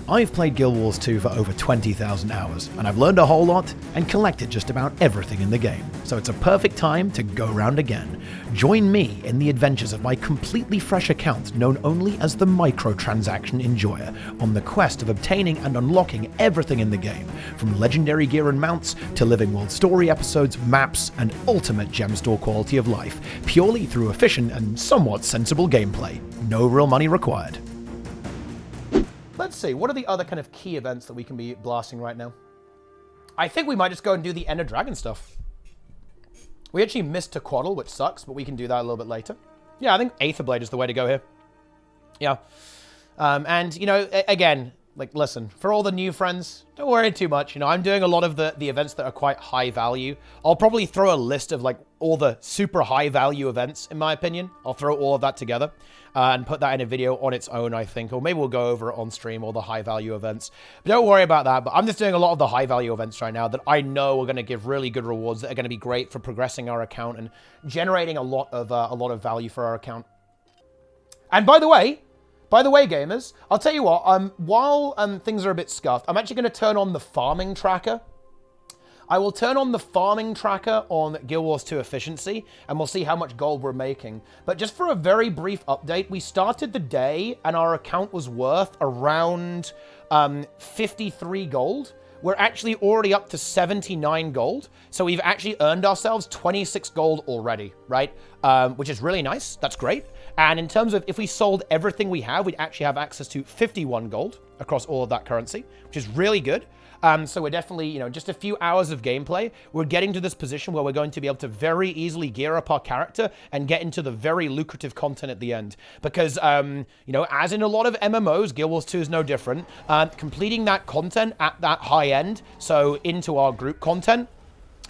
I've played Guild Wars 2 for over 20,000 hours, and I've learned a whole lot and collected just about everything in the game, so it's a perfect time to go round again. Join me in the adventures of my completely fresh account known only as the Microtransaction Enjoyer, on the quest of obtaining and unlocking everything in the game, from legendary gear and mounts to living world story episodes, maps, and ultimate gem store quality of life, purely through efficient and somewhat sensible gameplay. No real money required. Let's see, what are the other kind of key events that we can be blasting right now? I think we might just go and do the Ender Dragon stuff. We actually missed Tequaddle, which sucks, but we can do that a little bit later. Yeah, I think Aetherblade is the way to go here. Yeah. And, you know, again, like, listen, for all the new friends, don't worry too much. You know, I'm doing a lot of the events that are quite high value. I'll probably throw a list of, like, all the super high value events, in my opinion. I'll throw all of that together and put that in a video on its own, I think. Or maybe we'll go over it on stream, all the high value events. But don't worry about that. But I'm just doing a lot of the high value events right now that I know are going to give really good rewards that are going to be great for progressing our account and generating a lot of value for our account. And by the way, gamers, I'll tell you what, while things are a bit scuffed, I'm actually going to turn on the farming tracker. I will turn on the farming tracker on Guild Wars 2 efficiency, and we'll see how much gold we're making. But just for a very brief update, we started the day, and our account was worth around 53 gold. We're actually already up to 79 gold, so we've actually earned ourselves 26 gold already, right? Which is really nice. That's great. And in terms of if we sold everything we have, we'd actually have access to 51 gold across all of that currency, which is really good. So we're definitely, you know, just a few hours of gameplay, we're getting to this position where we're going to be able to very easily gear up our character and get into the very lucrative content at the end. Because, you know, as in a lot of MMOs, Guild Wars 2 is no different. Completing that content at that high end, so into our group content,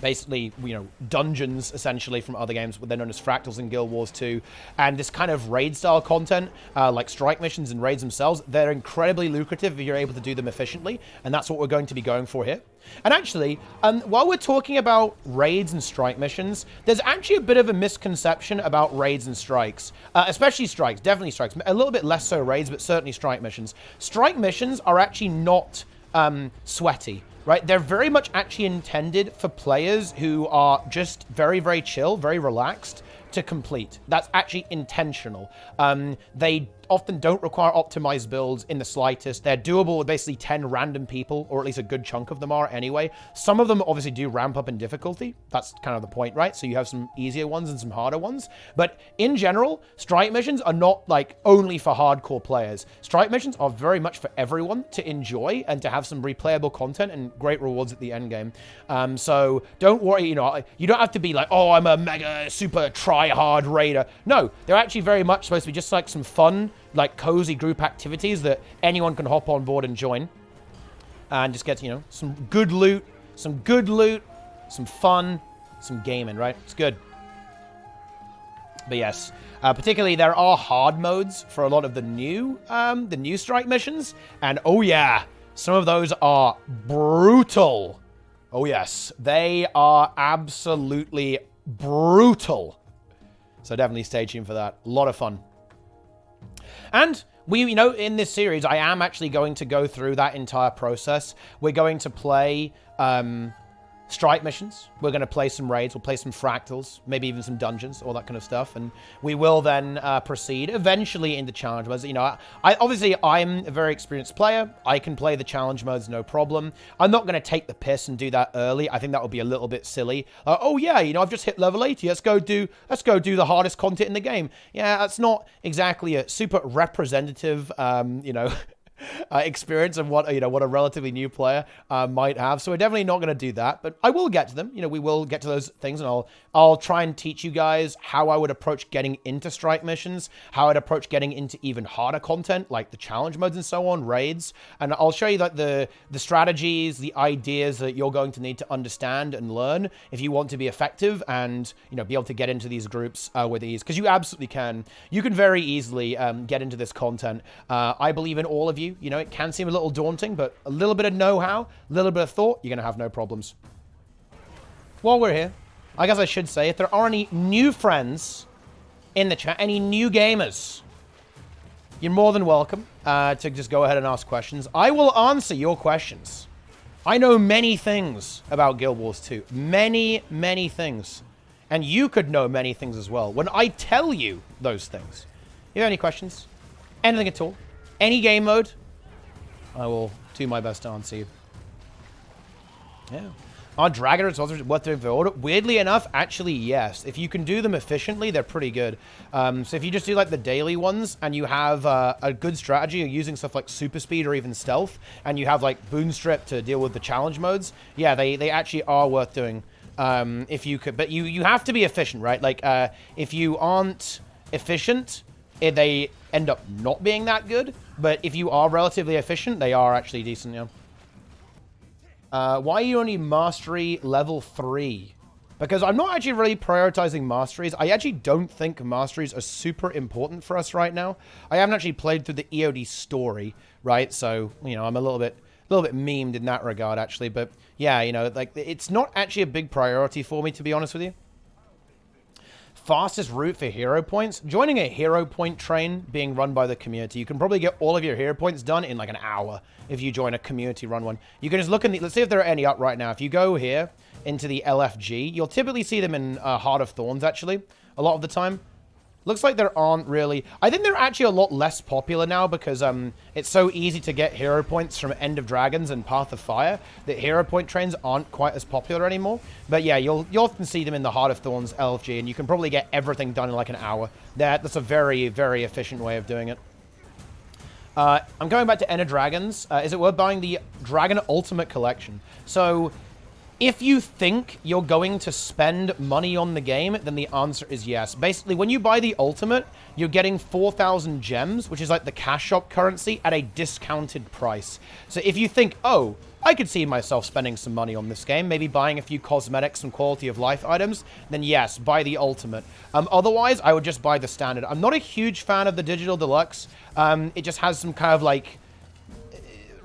basically, you know, dungeons, essentially, from other games, they're known as fractals in Guild Wars 2, and this kind of raid-style content, like strike missions and raids themselves, they're incredibly lucrative if you're able to do them efficiently, and that's what we're going to be going for here. And actually, while we're talking about raids and strike missions, there's actually a bit of a misconception about raids and strikes, especially strikes, definitely strikes, a little bit less so raids, but certainly strike missions. Strike missions are actually not sweaty. Right, they're very much actually intended for players who are just very, very chill, very relaxed to complete. That's actually intentional. They often don't require optimized builds in the slightest. They're doable with basically 10 random people, or at least a good chunk of them are anyway. Some of them obviously do ramp up in difficulty. That's kind of the point, right? So you have some easier ones and some harder ones. But in general, strike missions are not like only for hardcore players. Strike missions are very much for everyone to enjoy and to have some replayable content and great rewards at the end game. So don't worry, you know, you don't have to be like, oh, I'm a mega super try-hard raider. No, they're actually very much supposed to be just like some fun, like cozy group activities that anyone can hop on board and join and just get, you know, some good loot, some fun, some gaming, right? It's good. But yes, particularly there are hard modes for a lot of the new strike missions, and oh yeah, some of those are brutal. Oh yes, they are absolutely brutal. So definitely stay tuned for that. A lot of fun. And we, you know, in this series, I am actually going to go through that entire process. We're going to play strike missions. We're going to play some raids. We'll play some fractals, maybe even some dungeons, all that kind of stuff. And we will then proceed eventually into challenge modes. You know, obviously, I'm a very experienced player. I can play the challenge modes, no problem. I'm not going to take the piss and do that early. I think that would be a little bit silly. Oh yeah, you know, I've just hit level 80. Let's go do the hardest content in the game. Yeah, that's not exactly a super representative, you know, experience of what, you know, what a relatively new player might have. So we're definitely not going to do that, but I will get to them. You know, we will get to those things, and I'll try and teach you guys how I would approach getting into strike missions, how I'd approach getting into even harder content like the challenge modes and so on, raids, and I'll show you like the strategies, the ideas that you're going to need to understand and learn if you want to be effective and, you know, be able to get into these groups with ease, because you absolutely can. You can very easily get into this content. I believe in all of you. You know, it can seem a little daunting, but a little bit of know-how, a little bit of thought, you're going to have no problems. While we're here, I guess I should say, if there are any new friends in the chat, any new gamers, you're more than welcome to just go ahead and ask questions. I will answer your questions. I know many things about Guild Wars 2. Many, many things. And you could know many things as well when I tell you those things. You have any questions? Anything at all? Any game mode? I will do my best to answer you. Yeah. Are Dragon results worth doing for order? Weirdly enough, actually, yes. If you can do them efficiently, they're pretty good. So if you just do like the daily ones and you have a good strategy, you're using stuff like super speed or even stealth, and you have like boon strip to deal with the challenge modes, yeah, they actually are worth doing. If you could, but you have to be efficient, right? Like if you aren't efficient, they end up not being that good. But if you are relatively efficient, they are actually decent, yeah. Why are you only mastery level 3? Because I'm not actually really prioritizing masteries. I actually don't think masteries are super important for us right now. I haven't actually played through the EOD story, right? So, you know, I'm a little bit memed in that regard, actually. But yeah, you know, like it's not actually a big priority for me, to be honest with you. Fastest route for hero points. Joining a hero point train being run by the community. You can probably get all of your hero points done in like an hour if you join a community run one. You can just look in the... Let's see if there are any up right now. If you go here into the LFG, you'll typically see them in Heart of Thorns, actually, a lot of the time. Looks like there aren't really... I think they're actually a lot less popular now because it's so easy to get hero points from End of Dragons and Path of Fire that hero point trains aren't quite as popular anymore. But yeah, you'll often see them in the Heart of Thorns LFG, and you can probably get everything done in like an hour. That's a very, very efficient way of doing it. I'm going back to End of Dragons. Is it worth buying the Dragon Ultimate Collection? So... if you think you're going to spend money on the game, then the answer is yes. Basically, when you buy the Ultimate, you're getting 4,000 gems, which is like the cash shop currency, at a discounted price. So if you think, oh, I could see myself spending some money on this game, maybe buying a few cosmetics and quality of life items, then yes, buy the Ultimate. Otherwise, I would just buy the Standard. I'm not a huge fan of the Digital Deluxe. It just has some kind of like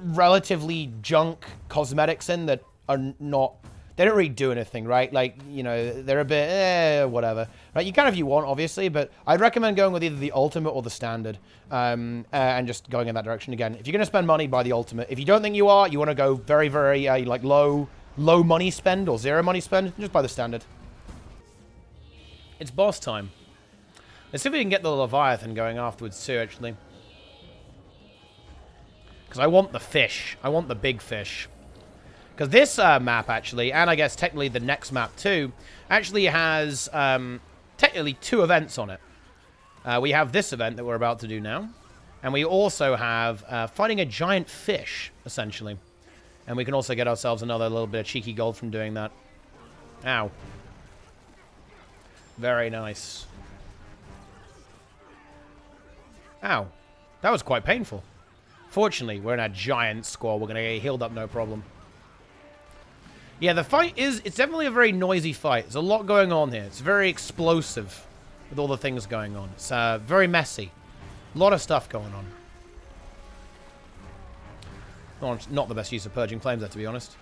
relatively junk cosmetics in that are not... they don't really do anything, right? Like, you know, they're a bit, whatever. Right, you can if you want, obviously, but I'd recommend going with either the Ultimate or the Standard, and just going in that direction again. If you're going to spend money, buy the Ultimate. If you don't think you are, you want to go very, very, like, low money spend or zero money spend, just buy the Standard. It's boss time. Let's see if we can get the Leviathan going afterwards, too, actually. Because I want the fish. I want the big fish. Because this map, actually, and I guess technically the next map too, actually has technically 2 events on it. We have this event that we're about to do now. And we also have fighting a giant fish, essentially. And we can also get ourselves another little bit of cheeky gold from doing that. Ow. Very nice. Ow. That was quite painful. Fortunately, we're in a giant squall. We're going to get healed up no problem. Yeah, the fight is... it's definitely a very noisy fight. There's a lot going on here. It's very explosive with all the things going on. It's very messy. A lot of stuff going on. Not the best use of Purging Flames, there, to be honest.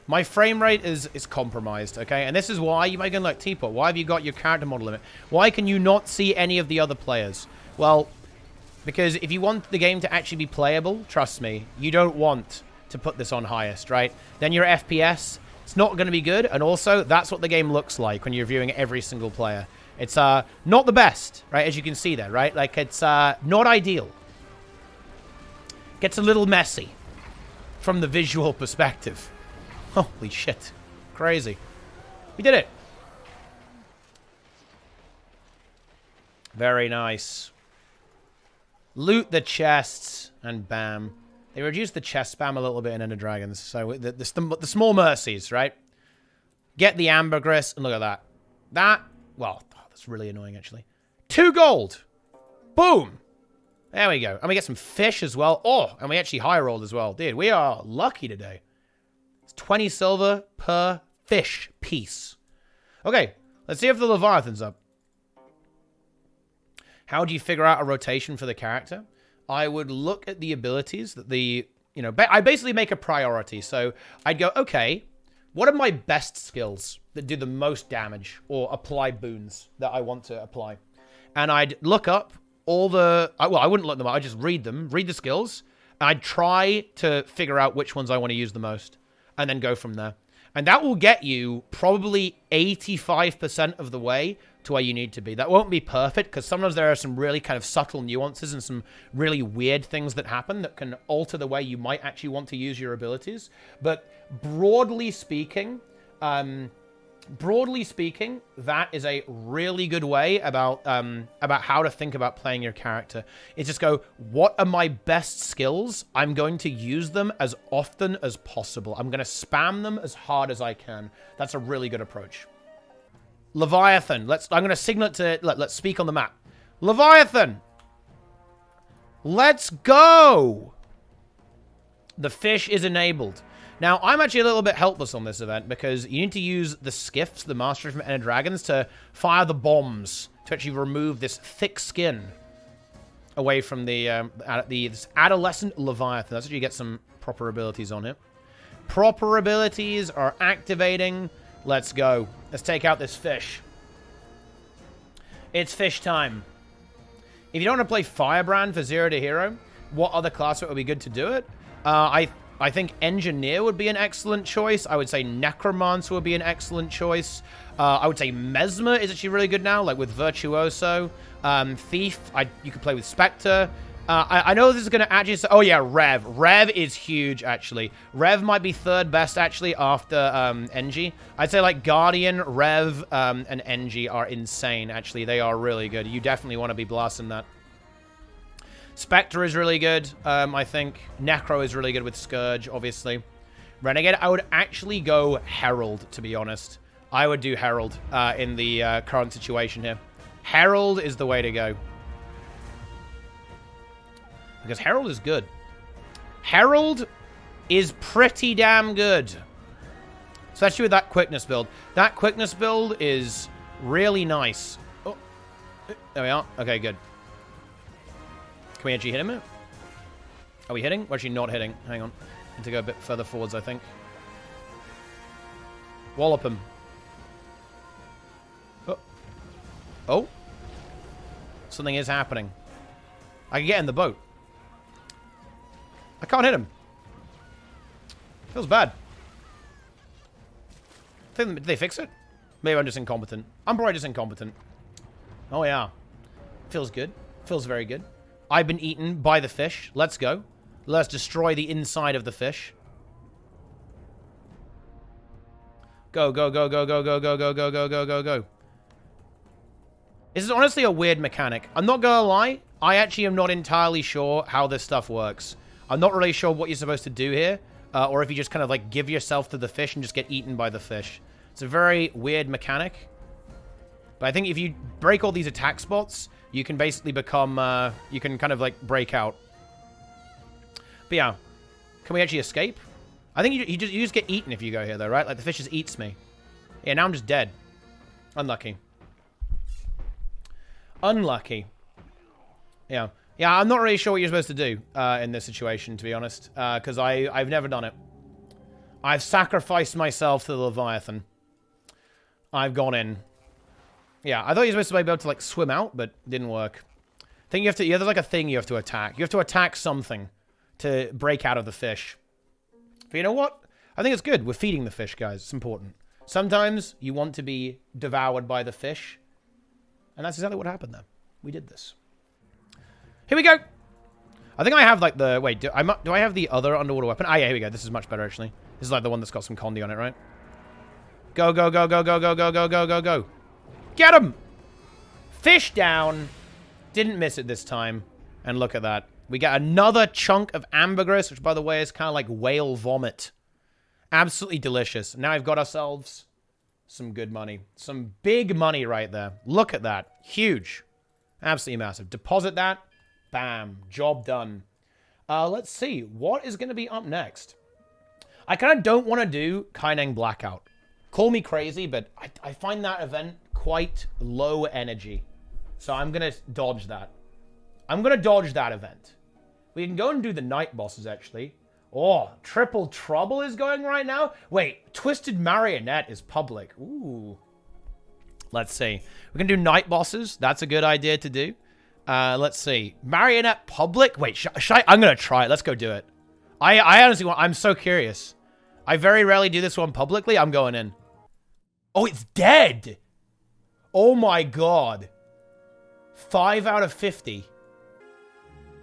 My frame rate is compromised, okay? And this is why you might go like, Teapot, why have you got your character model limit? Why can you not see any of the other players? Well, because if you want the game to actually be playable, trust me, you don't want to put this on highest, right? Then your FPS... it's not going to be good, and also, that's what the game looks like when you're viewing every single player. It's not the best, right, as you can see there, right? Like, it's not ideal. Gets a little messy from the visual perspective. Holy shit. Crazy. We did it. Very nice. Loot the chests, and bam. They reduced the chest spam a little bit in End of Dragons. So the small mercies, right? Get the ambergris, and look at that. Well, that's really annoying, actually. 2 gold. Boom. There we go. And we get some fish as well. Oh, and we actually high rolled as well. Dude, we are lucky today. It's 20 silver per fish piece. Okay, let's see if the Leviathan's up. How do you figure out a rotation for the character? I would look at the abilities that the, you know, I basically make a priority. So I'd go, okay, what are my best skills that do the most damage or apply boons that I want to apply? And I'd look up all the... well, I wouldn't look them up. I'd just read them, read the skills. And I'd try to figure out which ones I want to use the most. And then go from there. And that will get you probably 85% of the way to where you need to be. That won't be perfect, because sometimes there are some really kind of subtle nuances and some really weird things that happen that can alter the way you might actually want to use your abilities. But broadly speaking, that is a really good way about how to think about playing your character. It's just go, what are my best skills? I'm going to use them as often as possible. I'm going to spam them as hard as I can. That's a really good approach. Leviathan. I'm going to signal it to... Let's speak on the map. Leviathan! Let's go! The fish is enabled. Now, I'm actually a little bit helpless on this event because you need to use the skiffs, the Master from Ender Dragons, to fire the bombs to actually remove this thick skin away from this adolescent Leviathan. That's how you get some proper abilities on it. Proper abilities are activating. Let's go. Let's take out this fish. It's fish time. If you don't want to play Firebrand for 0 to hero, what other class would be good to do it? I think Engineer would be an excellent choice. I would say Necromancer would be an excellent choice. I would say Mesmer is actually really good now, like with Virtuoso. Thief, you could play with Spectre. I know this is going to actually... Oh, yeah, Rev. Rev is huge, actually. Rev might be third best, actually, after Engie. I'd say, like, Guardian, Rev, and Engie are insane, actually. They are really good. You definitely want to be blasting that. Spectre is really good, I think. Necro is really good with Scourge, obviously. Renegade, I would actually go Herald, to be honest. I would do Herald in the current situation here. Herald is the way to go. Because Herald is good. Herald is pretty damn good. Especially with that quickness build. That quickness build is really nice. Oh, there we are. Okay, good. Can we actually hit him? Are we hitting? We're actually not hitting. Hang on. Need to go a bit further forwards, I think. Wallop him. Oh. Oh. Something is happening. I can get in the boat. I can't hit him. Feels bad. Did they fix it? Maybe I'm just incompetent. I'm probably just incompetent. Oh, yeah. Feels good. Feels very good. I've been eaten by the fish. Let's go. Let's destroy the inside of the fish. Go, go, go, go, go, go, go, go, go, go, go, go, go. This is honestly a weird mechanic. I'm not gonna lie. I actually am not entirely sure how this stuff works. I'm not really sure what you're supposed to do here. Or if you just kind of like give yourself to the fish and just get eaten by the fish. It's a very weird mechanic. But I think if you break all these attack spots, you can basically become, you can kind of like break out. But yeah, can we actually escape? I think you just get eaten if you go here though, right? Like the fish just eats me. Yeah, now I'm just dead. Unlucky. Unlucky. Yeah. Yeah, I'm not really sure what you're supposed to do in this situation, to be honest. Because I've never done it. I've sacrificed myself to the Leviathan. I've gone in. Yeah, I thought you were supposed to be able to, like, swim out, but it didn't work. I think you have to... Yeah, there's, like, a thing you have to attack. You have to attack something to break out of the fish. But you know what? I think it's good. We're feeding the fish, guys. It's important. Sometimes you want to be devoured by the fish. And that's exactly what happened there. We did this. Here we go. I think I have, like, the... Wait, do I have the other underwater weapon? Ah, yeah, here we go. This is much better, actually. This is, like, the one that's got some condi on it, right? Go, go, go, go, go, go, go, go, go, go, go. Get him! Fish down. Didn't miss it this time. And look at that. We get another chunk of ambergris, which, by the way, is kind of like whale vomit. Absolutely delicious. Now I've got ourselves some good money. Some big money right there. Look at that. Huge. Absolutely massive. Deposit that. Bam. Job done. Let's see. What is going to be up next? I kind of don't want to do Kaineng Blackout. Call me crazy, but I find that event quite low energy. So I'm going to dodge that. I'm going to dodge that event. We can go and do the night bosses, actually. Oh, Triple Trouble is going right now? Wait, Twisted Marionette is public. Ooh. Let's see. We can do night bosses. That's a good idea to do. Let's see. Marionette public? Wait, I'm gonna try it. Let's go do it. I honestly want... I'm so curious. I very rarely do this one publicly. I'm going in. Oh, it's dead! Oh my god. 5 out of 50.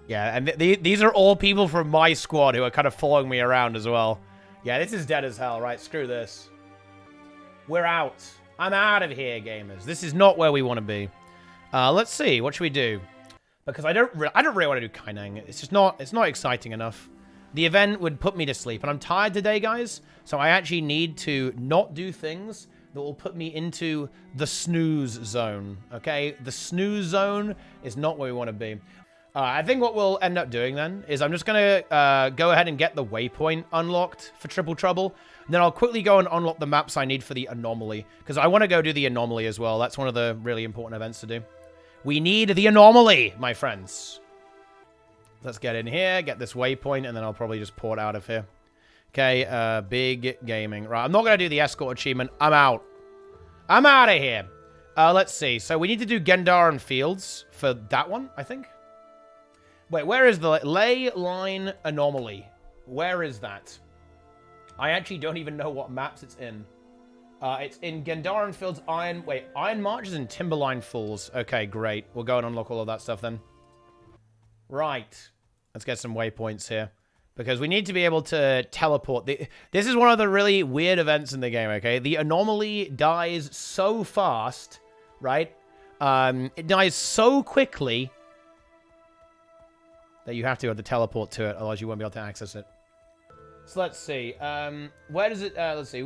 Yeah, and these are all people from my squad who are kind of following me around as well. Yeah, this is dead as hell, right? Screw this. We're out. I'm out of here, gamers. This is not where we want to be. Let's see. What should we do? Because I don't really want to do Kaineng. It's just not... It's not exciting enough. The event would put me to sleep. And I'm tired today, guys. So I actually need to not do things that will put me into the snooze zone. Okay? The snooze zone is not where we want to be. I think what we'll end up doing then is I'm just going to go ahead and get the waypoint unlocked for Triple Trouble. And then I'll quickly go and unlock the maps I need for the anomaly. Because I want to go do the anomaly as well. That's one of the really important events to do. We need the anomaly, my friends. Let's get in here, get this waypoint, and then I'll probably just port out of here. Okay, big gaming. Right, I'm not going to do the escort achievement. I'm out. I'm out of here. Let's see. So we need to do Gendaran Fields for that one, I think. Wait, where is the ley line anomaly? Where is that? I actually don't even know what maps it's in. It's in Gendaran Fields, Iron March is in Timberline Falls. Okay, great. We'll go and unlock all of that stuff then. Right. Let's get some waypoints here. Because we need to be able to teleport. This is one of the really weird events in the game, okay? The anomaly dies so fast, right? It dies so quickly that you have to teleport to it, otherwise you won't be able to access it. So let's see. Where does it... let's see.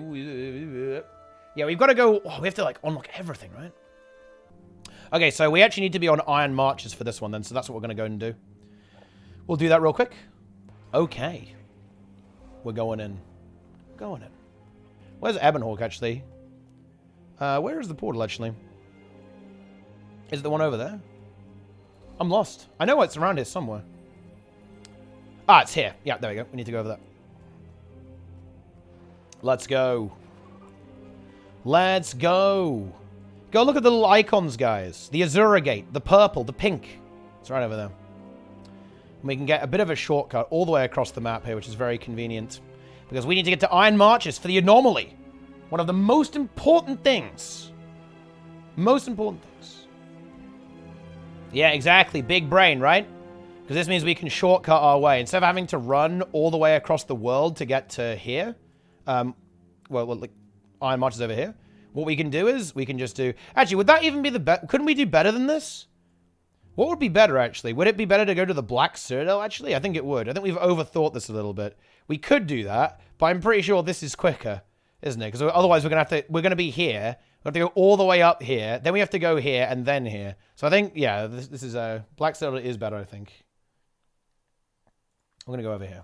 Yeah, we've got to go... Oh, we have to, like, unlock everything, right? Okay, so we actually need to be on Iron Marches for this one, then. So that's what we're going to go and do. We'll do that real quick. Okay. We're going in. Going in. Where's Ebonhawk, actually? Where is the portal, actually? Is it the one over there? I'm lost. I know it's around here somewhere. Ah, it's here. Yeah, there we go. We need to go over there. Let's go. Let's go. Go look at the little icons, guys. The Azura Gate, the purple, the pink. It's right over there. And we can get a bit of a shortcut all the way across the map here, which is very convenient. Because we need to get to Iron Marches for the anomaly. One of the most important things. Most important things. Yeah, exactly. Big brain, right? Because this means we can shortcut our way. Instead of having to run all the way across the world to get to here. Well, like, Iron Marches over here. What we can do is, we can just do... Actually, would that even be the best? Couldn't we do better than this? What would be better, actually? Would it be better to go to the Black Citadel, actually? I think it would. I think we've overthought this a little bit. We could do that, but I'm pretty sure this is quicker, isn't it? Because otherwise, we're going to be here. We have to go all the way up here. Then we have to go here, and then here. So I think, yeah, this is... Black Citadel is better, I think. I'm going to go over here.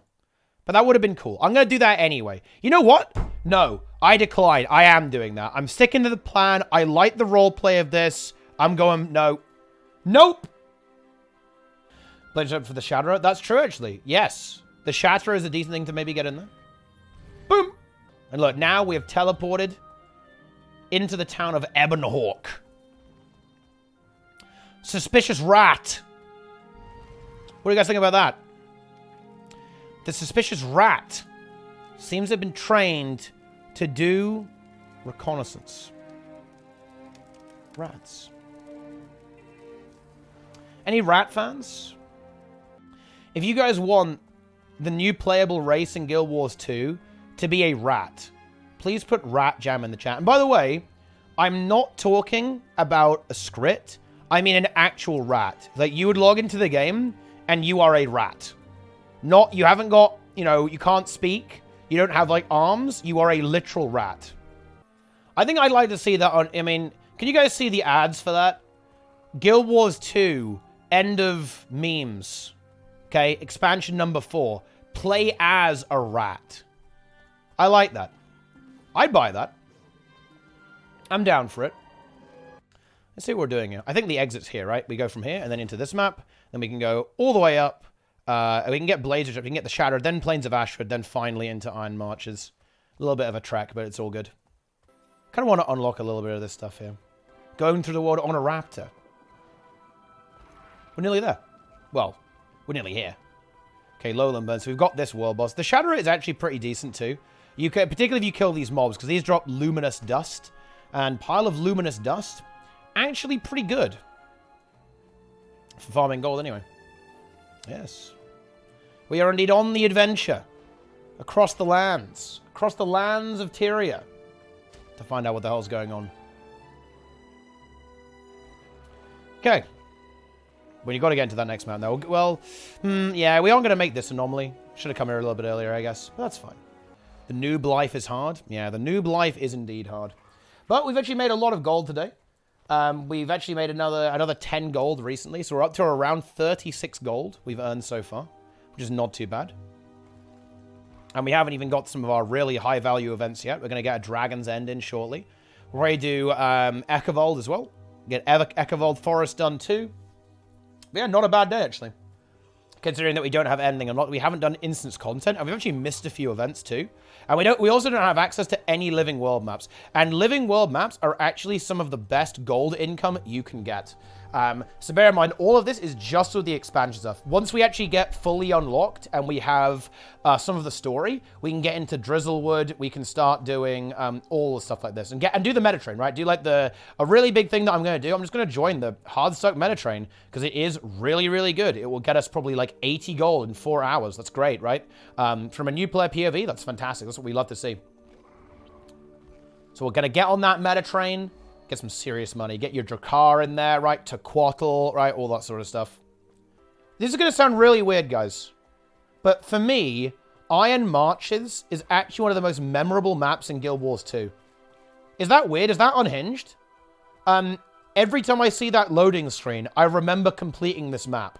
But that would have been cool. I'm going to do that anyway. You know what? No, I decline. I am doing that. I'm sticking to the plan. I like the roleplay of this. I'm going, no. Nope. Pledge up for the Shatterer. That's true, actually. Yes. The Shatterer is a decent thing to maybe get in there. Boom. And look, now we have teleported into the town of Ebonhawk. Suspicious rat. What do you guys think about that? The suspicious rat seems to have been trained to do reconnaissance. Rats. Any rat fans? If you guys want the new playable race in Guild Wars 2 to be a rat, please put ratJAM in the chat. And by the way, I'm not talking about a script. I mean an actual rat. Like, you would log into the game and you are a rat. Not, you haven't got, you know, you can't speak. You don't have, like, arms. You are a literal rat. I think I'd like to see that on, I mean, can you guys see the ads for that? Guild Wars 2, end of memes. Okay, expansion number 4. Play as a rat. I like that. I'd buy that. I'm down for it. Let's see what we're doing here. I think the exit's here, right? We go from here and then into this map. Then we can go all the way up. We can get Blazers, we can get the Shadow, then Plains of Ashford, then finally into Iron Marches. A little bit of a trek, but it's all good. Kind of want to unlock a little bit of this stuff here. Going through the water on a raptor. We're nearly there. Well, we're nearly here. Okay, lowland burn. So we've got this world boss. The shadow rate is actually pretty decent too. You can, particularly if you kill these mobs, because these drop luminous dust. And pile of luminous dust, actually pretty good. For farming gold anyway. Yes. We are indeed on the adventure. Across the lands. Across the lands of Tyria. To find out what the hell's going on. Okay. Well, you got to get into that next mountain, though. Well, yeah, we aren't going to make this anomaly. Should have come here a little bit earlier, I guess. But that's fine. The noob life is hard. Yeah, the noob life is indeed hard. But we've actually made a lot of gold today. We've actually made another 10 gold recently. So we're up to around 36 gold we've earned so far. Which is not too bad. And we haven't even got some of our really high value events yet. We're going to get a Dragon's End in shortly. We're ready to do Ekavold as well. Get Ekavold Forest done too. But yeah, not a bad day actually. Considering that we don't have ending and we haven't done instance content, and we've actually missed a few events too. And we also don't have access to any living world maps. And living world maps are actually some of the best gold income you can get. So bear in mind, all of this is just with the expansion stuff. Once we actually get fully unlocked and we have some of the story, we can get into Drizzlewood. We can start doing all the stuff like this and do the Metatrain, right? Do like a really big thing that I'm going to do. I'm just going to join the Hardstuck Metatrain because it is really, really good. It will get us probably like 80 gold in 4 hours. That's great, right? From a new player POV, that's fantastic. That's what we love to see. So we're going to get on that Metatrain. Get some serious money. Get your Drakkar in there, right? Tequatl, right? All that sort of stuff. This is going to sound really weird, guys. But for me, Iron Marches is actually one of the most memorable maps in Guild Wars 2. Is that weird? Is that unhinged? Every time I see that loading screen, I remember completing this map.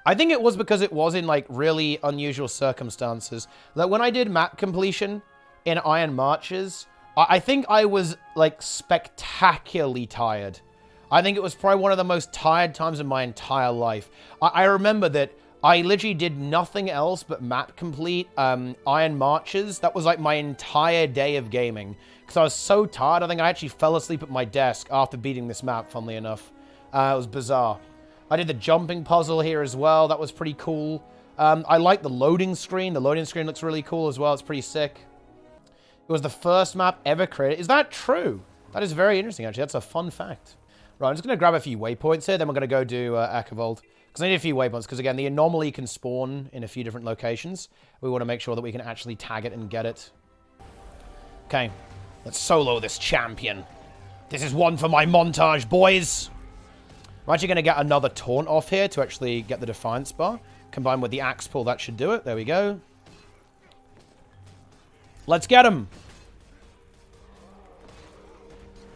I think it was because it was in, like, really unusual circumstances. Like, when I did map completion in Iron Marches, I think I was, like, spectacularly tired. I think it was probably one of the most tired times in my entire life. I remember that I literally did nothing else but map complete Iron Marches. That was, like, my entire day of gaming. Because I was so tired, I think I actually fell asleep at my desk after beating this map, funnily enough. It was bizarre. I did the jumping puzzle here as well. That was pretty cool. I like the loading screen. The loading screen looks really cool as well. It's pretty sick. It was the first map ever created. Is that true? That is very interesting, actually. That's a fun fact. Right, I'm just going to grab a few waypoints here. Then we're going to go do Ekavold. Because I need a few waypoints. Because, again, the anomaly can spawn in a few different locations. We want to make sure that we can actually tag it and get it. Okay. Let's solo this champion. This is one for my montage, boys. I'm actually going to get another taunt off here to actually get the Defiance bar. Combined with the axe pull, that should do it. There we go. Let's get him.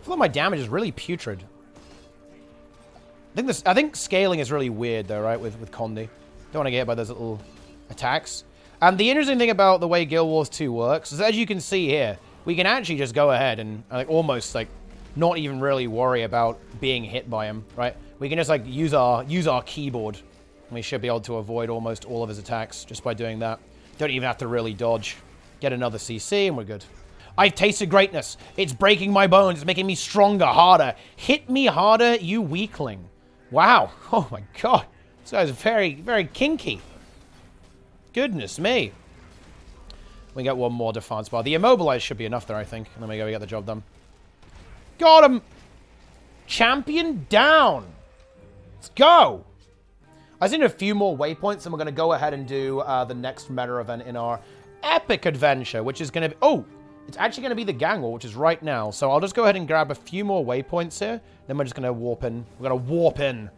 I feel like my damage is really putrid. I think scaling is really weird though, right? With Condi. Don't want to get hit by those little attacks. And the interesting thing about the way Guild Wars 2 works is, as you can see here, we can actually just go ahead and almost like not even really worry about being hit by him, right? We can just like use our keyboard, and we should be able to avoid almost all of his attacks just by doing that. Don't even have to really dodge. Get another CC and we're good. I've tasted greatness. It's breaking my bones. It's making me stronger, harder. Hit me harder, you weakling. Wow. Oh my god. This guy's very, very kinky. Goodness me. We get one more defense bar. The immobilize should be enough there, I think. And then we go get the job done. Got him. Champion down. Let's go. I just need a few more waypoints and we're going to go ahead and do the next meta event in our epic adventure, which is going to be... Oh, it's actually going to be the gang war, which is right now. So I'll just go ahead and grab a few more waypoints here. Then we're just going to warp in. We're going to warp in.